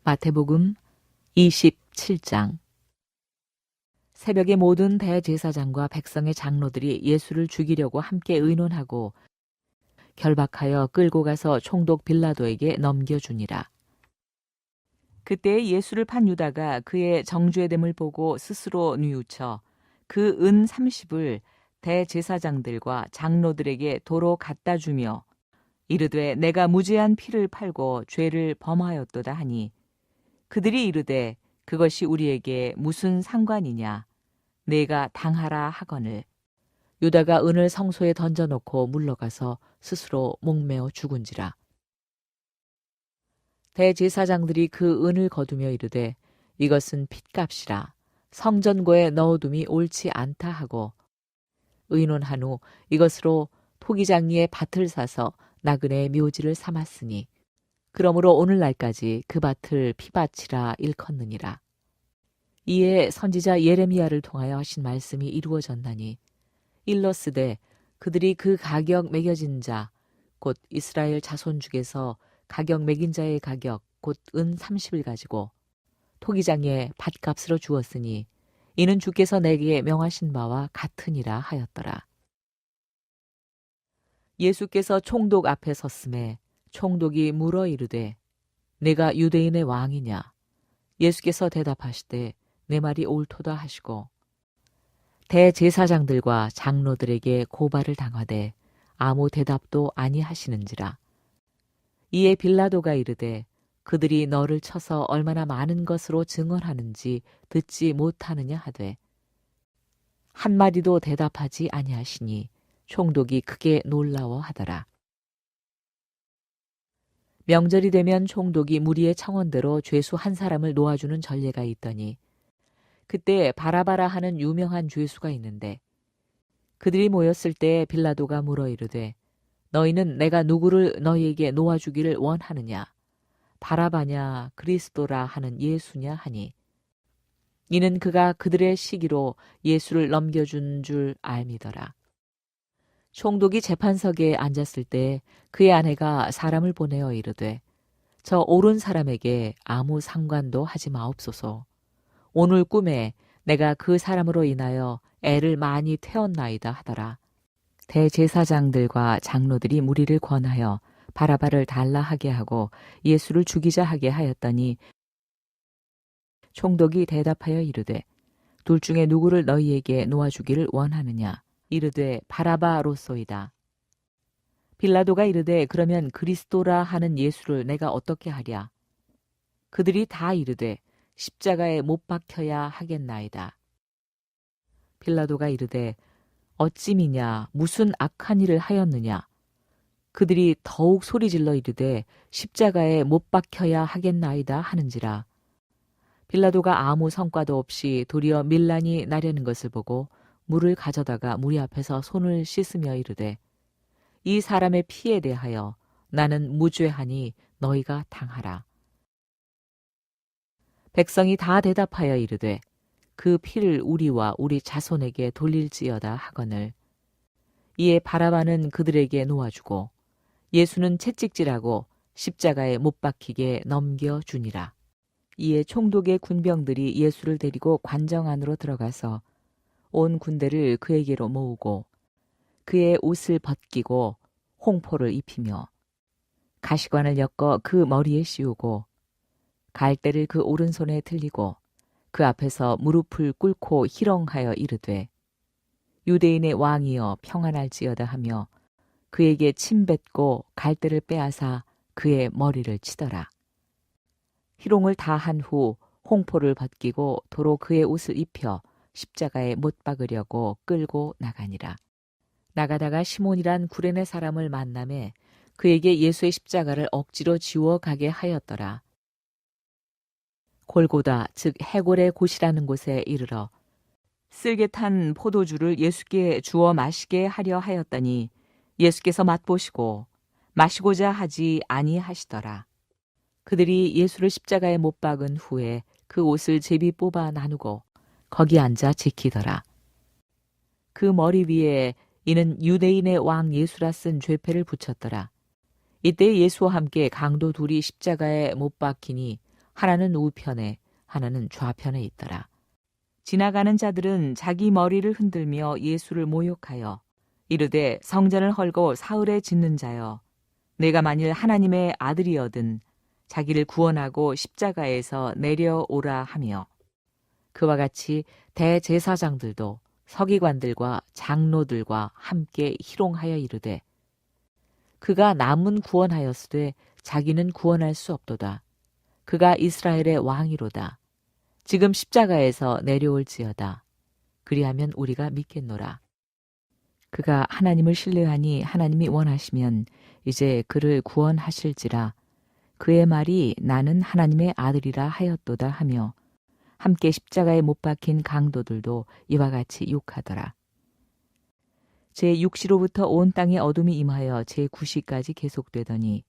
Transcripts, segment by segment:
마태복음 27장. 새벽에 모든 대제사장과 백성의 장로들이 예수를 죽이려고 함께 의논하고 결박하여 끌고 가서 총독 빌라도에게 넘겨주니라. 그때 예수를 판 유다가 그의 정죄됨을 보고 스스로 뉘우쳐 그 은 30을 대제사장들과 장로들에게 도로 갖다 주며 이르되 내가 무죄한 피를 팔고 죄를 범하였도다 하니 그들이 이르되 그것이 우리에게 무슨 상관이냐 내가 당하라 하거늘 유다가 은을 성소에 던져놓고 물러가서 스스로 목매어 죽은지라. 대제사장들이 그 은을 거두며 이르되 이것은 핏값이라 성전고에 넣어둠이 옳지 않다 하고 의논한 후 이것으로 토기장리에 밭을 사서 나그네의 묘지를 삼았으니 그러므로 오늘날까지 그 밭을 피밭이라 일컫느니라. 이에 선지자 예레미야를 통하여 하신 말씀이 이루어졌나니 일러스되 그들이 그 가격 매겨진 자 곧 이스라엘 자손 중에서 가격 매긴 자의 가격 곧 은 30을 가지고 토기장에 밭값으로 주었으니 이는 주께서 내게 명하신 바와 같으니라 하였더라. 예수께서 총독 앞에 섰음에 총독이 물어 이르되 내가 유대인의 왕이냐? 예수께서 대답하시되 내 말이 옳도다 하시고 대제사장들과 장로들에게 고발을 당하되 아무 대답도 아니하시는지라. 이에 빌라도가 이르되 그들이 너를 쳐서 얼마나 많은 것으로 증언하는지 듣지 못하느냐 하되 한마디도 대답하지 아니하시니 총독이 크게 놀라워하더라. 명절이 되면 총독이 무리의 청원대로 죄수 한 사람을 놓아주는 전례가 있더니 그때 바라바라 하는 유명한 죄수가 있는데 그들이 모였을 때 빌라도가 물어 이르되 너희는 내가 누구를 너희에게 놓아주기를 원하느냐 바라바냐 그리스도라 하는 예수냐 하니 이는 그가 그들의 시기로 예수를 넘겨준 줄 알미더라. 총독이 재판석에 앉았을 때 그의 아내가 사람을 보내어 이르되 저 옳은 사람에게 아무 상관도 하지 마옵소서. 오늘 꿈에 내가 그 사람으로 인하여 애를 많이 태웠나이다 하더라. 대제사장들과 장로들이 무리를 권하여 바라바를 달라 하게 하고 예수를 죽이자 하게 하였더니 총독이 대답하여 이르되 둘 중에 누구를 너희에게 놓아주기를 원하느냐 이르되 바라바로소이다. 빌라도가 이르되 그러면 그리스도라 하는 예수를 내가 어떻게 하랴? 그들이 다 이르되 십자가에 못 박혀야 하겠나이다. 빌라도가 이르되 어찌미냐 무슨 악한 일을 하였느냐? 그들이 더욱 소리질러 이르되 십자가에 못 박혀야 하겠나이다 하는지라. 빌라도가 아무 성과도 없이 도리어 밀란이 나려는 것을 보고 물을 가져다가 무리 앞에서 손을 씻으며 이르되 이 사람의 피에 대하여 나는 무죄하니 너희가 당하라. 백성이 다 대답하여 이르되 그 피를 우리와 우리 자손에게 돌릴지어다 하거늘 이에 바라바는 그들에게 놓아주고 예수는 채찍질하고 십자가에 못 박히게 넘겨주니라. 이에 총독의 군병들이 예수를 데리고 관정 안으로 들어가서 온 군대를 그에게로 모으고 그의 옷을 벗기고 홍포를 입히며 가시관을 엮어 그 머리에 씌우고 갈대를 그 오른손에 들리고 그 앞에서 무릎을 꿇고 희롱하여 이르되 유대인의 왕이여 평안할지어다 하며 그에게 침 뱉고 갈대를 빼앗아 그의 머리를 치더라. 희롱을 다 한 후 홍포를 벗기고 도로 그의 옷을 입혀 십자가에 못 박으려고 끌고 나가니라. 나가다가 시몬이란 구레네 사람을 만나매 그에게 예수의 십자가를 억지로 지워 가게 하였더라. 골고다 즉 해골의 곳이라는 곳에 이르러 쓸개 탄 포도주를 예수께 주어 마시게 하려 하였더니 예수께서 맛보시고 마시고자 하지 아니하시더라. 그들이 예수를 십자가에 못 박은 후에 그 옷을 제비 뽑아 나누고 거기 앉아 지키더라. 그 머리 위에 이는 유대인의 왕 예수라 쓴 죄패를 붙였더라. 이때 예수와 함께 강도 둘이 십자가에 못 박히니 하나는 우편에, 하나는 좌편에 있더라. 지나가는 자들은 자기 머리를 흔들며 예수를 모욕하여 이르되 성전을 헐고 사흘에 짓는 자여, 내가 만일 하나님의 아들이어든 자기를 구원하고 십자가에서 내려오라 하며, 그와 같이 대제사장들도 서기관들과 장로들과 함께 희롱하여 이르되, 그가 남은 구원하였으되 자기는 구원할 수 없도다. 그가 이스라엘의 왕이로다. 지금 십자가에서 내려올지어다. 그리하면 우리가 믿겠노라. 그가 하나님을 신뢰하니 하나님이 원하시면 이제 그를 구원하실지라. 그의 말이 나는 하나님의 아들이라 하였도다 하며, 함께 십자가에 못 박힌 강도들도 이와 같이 욕하더라. 제6시로부터 온 땅에 어둠이 임하여 제9시까지 계속되더니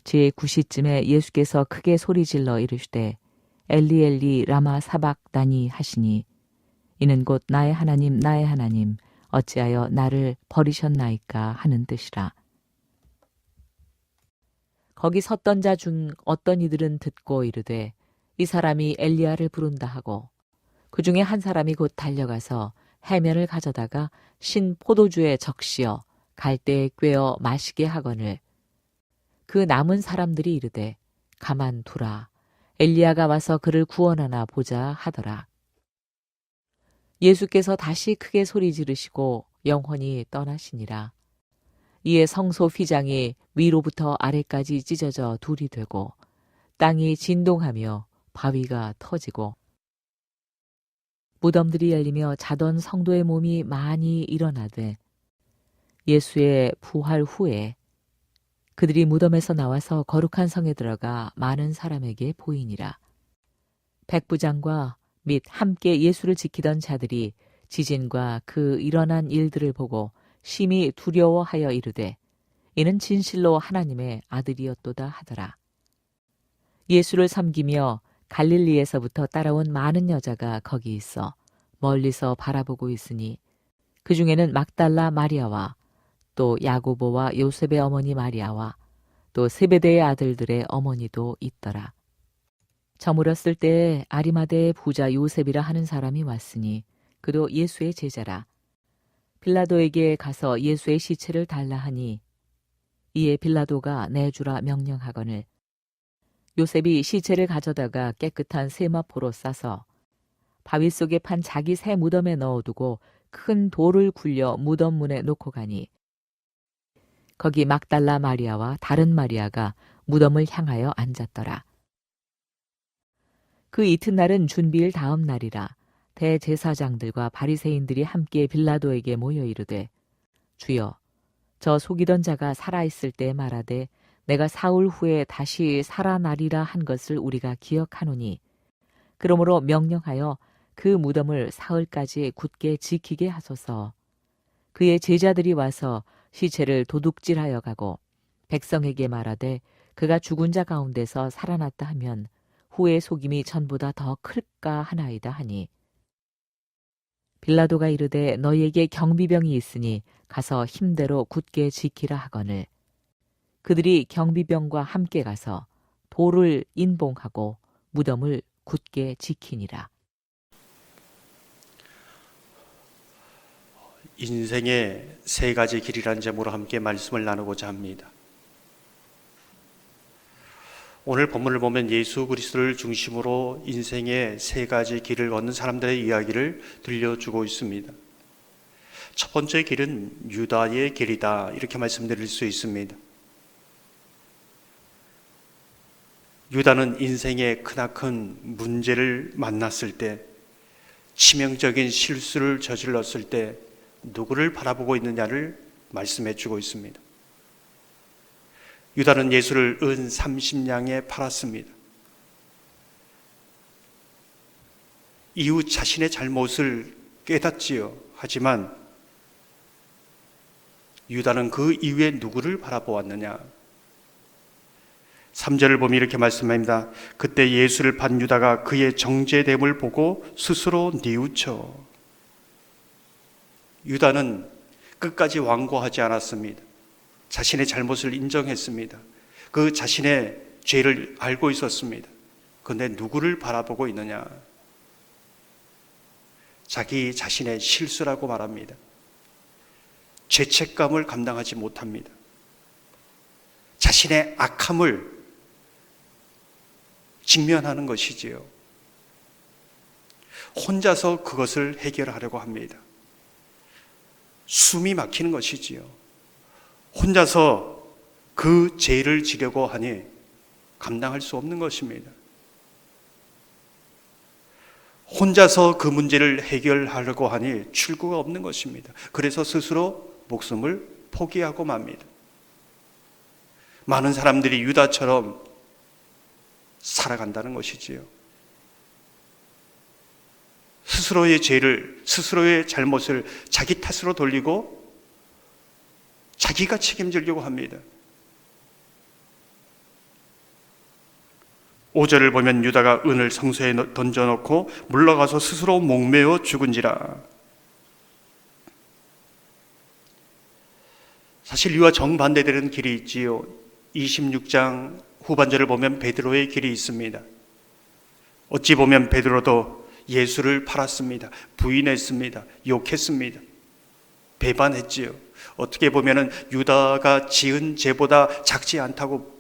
제9시쯤에 예수께서 크게 소리질러 이르시되 엘리 엘리 라마 사박다니 하시니, 이는 곧 나의 하나님 나의 하나님 어찌하여 나를 버리셨나이까 하는 뜻이라. 거기 섰던 자 중 어떤 이들은 듣고 이르되 이 사람이 엘리야를 부른다 하고, 그 중에 한 사람이 곧 달려가서 해면을 가져다가 신 포도주에 적시어 갈대에 꿰어 마시게 하거늘, 그 남은 사람들이 이르되 가만 두라, 엘리야가 와서 그를 구원하나 보자 하더라. 예수께서 다시 크게 소리 지르시고 영혼이 떠나시니라. 이에 성소 휘장이 위로부터 아래까지 찢어져 둘이 되고 땅이 진동하며 바위가 터지고 무덤들이 열리며 자던 성도의 몸이 많이 일어나되, 예수의 부활 후에 그들이 무덤에서 나와서 거룩한 성에 들어가 많은 사람에게 보이니라. 백부장과 및 함께 예수를 지키던 자들이 지진과 그 일어난 일들을 보고 심히 두려워하여 이르되 이는 진실로 하나님의 아들이었도다 하더라. 예수를 섬기며 갈릴리에서부터 따라온 많은 여자가 거기 있어 멀리서 바라보고 있으니, 그 중에는 막달라 마리아와 또 야고보와 요셉의 어머니 마리아와 또 세베대의 아들들의 어머니도 있더라. 저물었을 때에 아리마대의 부자 요셉이라 하는 사람이 왔으니 그도 예수의 제자라. 빌라도에게 가서 예수의 시체를 달라 하니, 이에 빌라도가 내주라 명령하거늘, 요셉이 시체를 가져다가 깨끗한 세마포로 싸서 바위 속에 판 자기 새 무덤에 넣어두고 큰 돌을 굴려 무덤 문에 놓고 가니, 거기 막달라 마리아와 다른 마리아가 무덤을 향하여 앉았더라. 그 이튿날은 준비일 다음 날이라. 대제사장들과 바리새인들이 함께 빌라도에게 모여 이르되, 주여, 저 속이던 자가 살아있을 때 말하되 내가 사흘 후에 다시 살아나리라 한 것을 우리가 기억하노니, 그러므로 명령하여 그 무덤을 사흘까지 굳게 지키게 하소서. 그의 제자들이 와서 시체를 도둑질하여 가고 백성에게 말하되 그가 죽은 자 가운데서 살아났다 하면 후의 속임이 전보다 더 클까 하나이다 하니, 빌라도가 이르되 너희에게 경비병이 있으니 가서 힘대로 굳게 지키라 하거늘, 그들이 경비병과 함께 가서 돌을 인봉하고 무덤을 굳게 지키니라. 인생의 세 가지 길이라는 제목으로 함께 말씀을 나누고자 합니다. 오늘 본문을 보면 예수 그리스도를 중심으로 인생의 세 가지 길을 걷는 사람들의 이야기를 들려주고 있습니다. 첫 번째 길은 유다의 길이다, 이렇게 말씀드릴 수 있습니다. 유다는 인생의 크나큰 문제를 만났을 때, 치명적인 실수를 저질렀을 때 누구를 바라보고 있느냐를 말씀해 주고 있습니다. 유다는 예수를 은 30냥에 팔았습니다. 이후 자신의 잘못을 깨닫지요. 하지만 유다는 그 이후에 누구를 바라보았느냐? 3절을 보면 이렇게 말씀합니다. 그때 예수를 판 유다가 그의 정죄됨을 보고 스스로 뉘우쳐. 유다는 끝까지 완고하지 않았습니다. 자신의 잘못을 인정했습니다. 그 자신의 죄를 알고 있었습니다. 그런데 누구를 바라보고 있느냐? 자기 자신의 실수라고 말합니다. 죄책감을 감당하지 못합니다. 자신의 악함을 직면하는 것이지요. 혼자서 그것을 해결하려고 합니다. 숨이 막히는 것이지요. 혼자서 그 죄를 지려고 하니 감당할 수 없는 것입니다. 혼자서 그 문제를 해결하려고 하니 출구가 없는 것입니다. 그래서 스스로 목숨을 포기하고 맙니다. 많은 사람들이 유다처럼 살아간다는 것이지요. 스스로의 죄를, 스스로의 잘못을 자기 탓으로 돌리고 자기가 책임지려고 합니다. 5절을 보면 유다가 은을 성소에 던져놓고 물러가서 스스로 목매어 죽은지라. 사실 이와 정반대되는 길이 있지요. 26장 후반절을 보면 베드로의 길이 있습니다. 어찌 보면 베드로도 예수를 팔았습니다. 부인했습니다. 욕했습니다. 배반했지요. 어떻게 보면 유다가 지은 죄보다 작지 않다고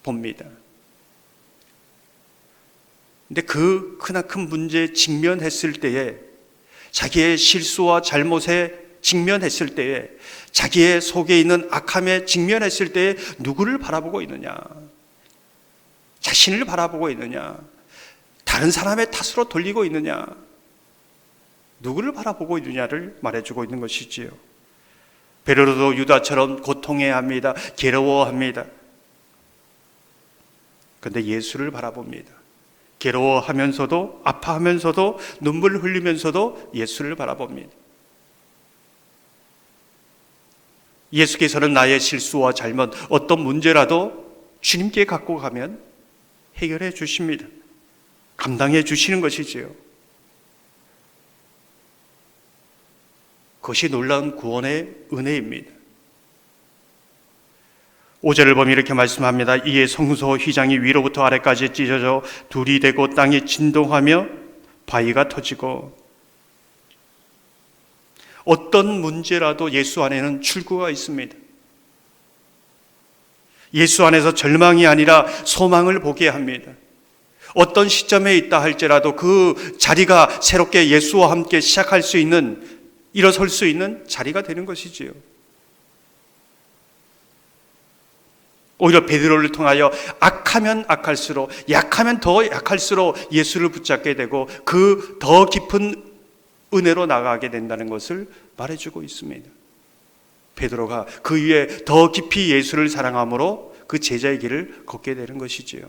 봅니다. 근데 그 크나큰 문제에 직면했을 때에, 자기의 실수와 잘못에 직면했을 때에, 자기의 속에 있는 악함에 직면했을 때에 누구를 바라보고 있느냐? 자신을 바라보고 있느냐? 다른 사람의 탓으로 돌리고 있느냐? 누구를 바라보고 있느냐를 말해주고 있는 것이지요. 베드로도 유다처럼 고통해야 합니다. 괴로워합니다. 그런데 예수를 바라봅니다. 괴로워하면서도, 아파하면서도, 눈물을 흘리면서도 예수를 바라봅니다. 예수께서는 나의 실수와 잘못, 어떤 문제라도 주님께 갖고 가면 해결해 주십니다. 감당해 주시는 것이지요. 그것이 놀라운 구원의 은혜입니다. 5절을 보면 이렇게 말씀합니다. 이에 성소 휘장이 위로부터 아래까지 찢어져 둘이 되고 땅이 진동하며 바위가 터지고. 어떤 문제라도 예수 안에는 출구가 있습니다. 예수 안에서 절망이 아니라 소망을 보게 합니다. 어떤 시점에 있다 할지라도 그 자리가 새롭게 예수와 함께 시작할 수 있는, 일어설 수 있는 자리가 되는 것이지요. 오히려 베드로를 통하여 악하면 악할수록, 약하면 더 약할수록 예수를 붙잡게 되고 그 더 깊은 은혜로 나가게 된다는 것을 말해주고 있습니다. 베드로가 그 위에 더 깊이 예수를 사랑함으로 그 제자의 길을 걷게 되는 것이지요.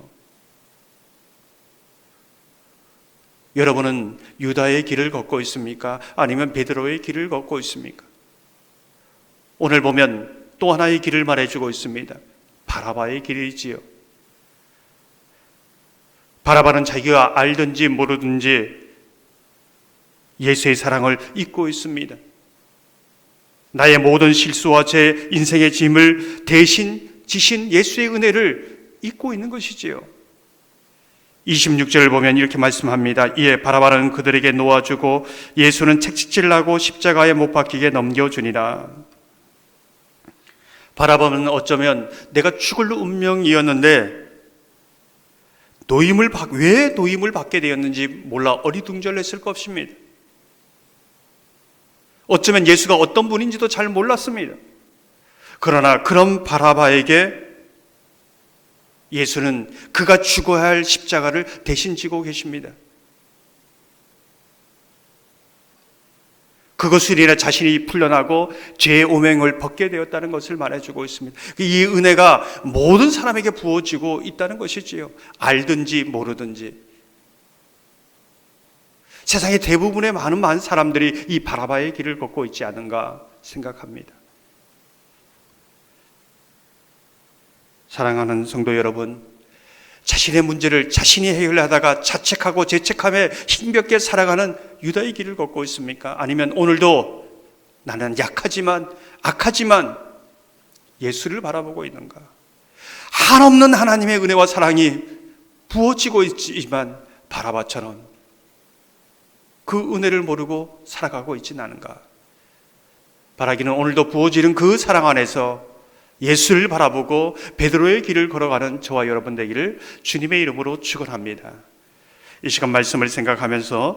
여러분은 유다의 길을 걷고 있습니까? 아니면 베드로의 길을 걷고 있습니까? 오늘 보면 또 하나의 길을 말해주고 있습니다. 바라바의 길이지요. 바라바는 자기가 알든지 모르든지 예수의 사랑을 잊고 있습니다. 나의 모든 실수와 제 인생의 짐을 대신 지신 예수의 은혜를 잊고 있는 것이지요. 26절을 보면 이렇게 말씀합니다. 이에 바라바는 그들에게 놓아주고 예수는 채찍질나고 십자가에 못 박히게 넘겨주니라. 바라바는 어쩌면 내가 죽을 운명이었는데 왜 노임을 받게 되었는지 몰라 어리둥절했을 것입니다. 어쩌면 예수가 어떤 분인지도 잘 몰랐습니다. 그러나 그런 바라바에게 예수는 그가 죽어야 할 십자가를 대신 지고 계십니다. 그것을 인해 자신이 풀려나고 죄의 오명을 벗게 되었다는 것을 말해주고 있습니다. 이 은혜가 모든 사람에게 부어지고 있다는 것이지요. 알든지 모르든지. 세상의 대부분의 많은 사람들이 이 바라바의 길을 걷고 있지 않은가 생각합니다. 사랑하는 성도 여러분, 자신의 문제를 자신이 해결하다가 자책하고 죄책함에 힘겹게 살아가는 유다의 길을 걷고 있습니까? 아니면 오늘도 나는 약하지만 악하지만 예수를 바라보고 있는가? 한없는 하나님의 은혜와 사랑이 부어지고 있지만 바라바처럼 그 은혜를 모르고 살아가고 있지는 않은가. 바라기는 오늘도 부어지는 그 사랑 안에서 예수를 바라보고 베드로의 길을 걸어가는 저와 여러분 되기를 주님의 이름으로 축원합니다. 이 시간 말씀을 생각하면서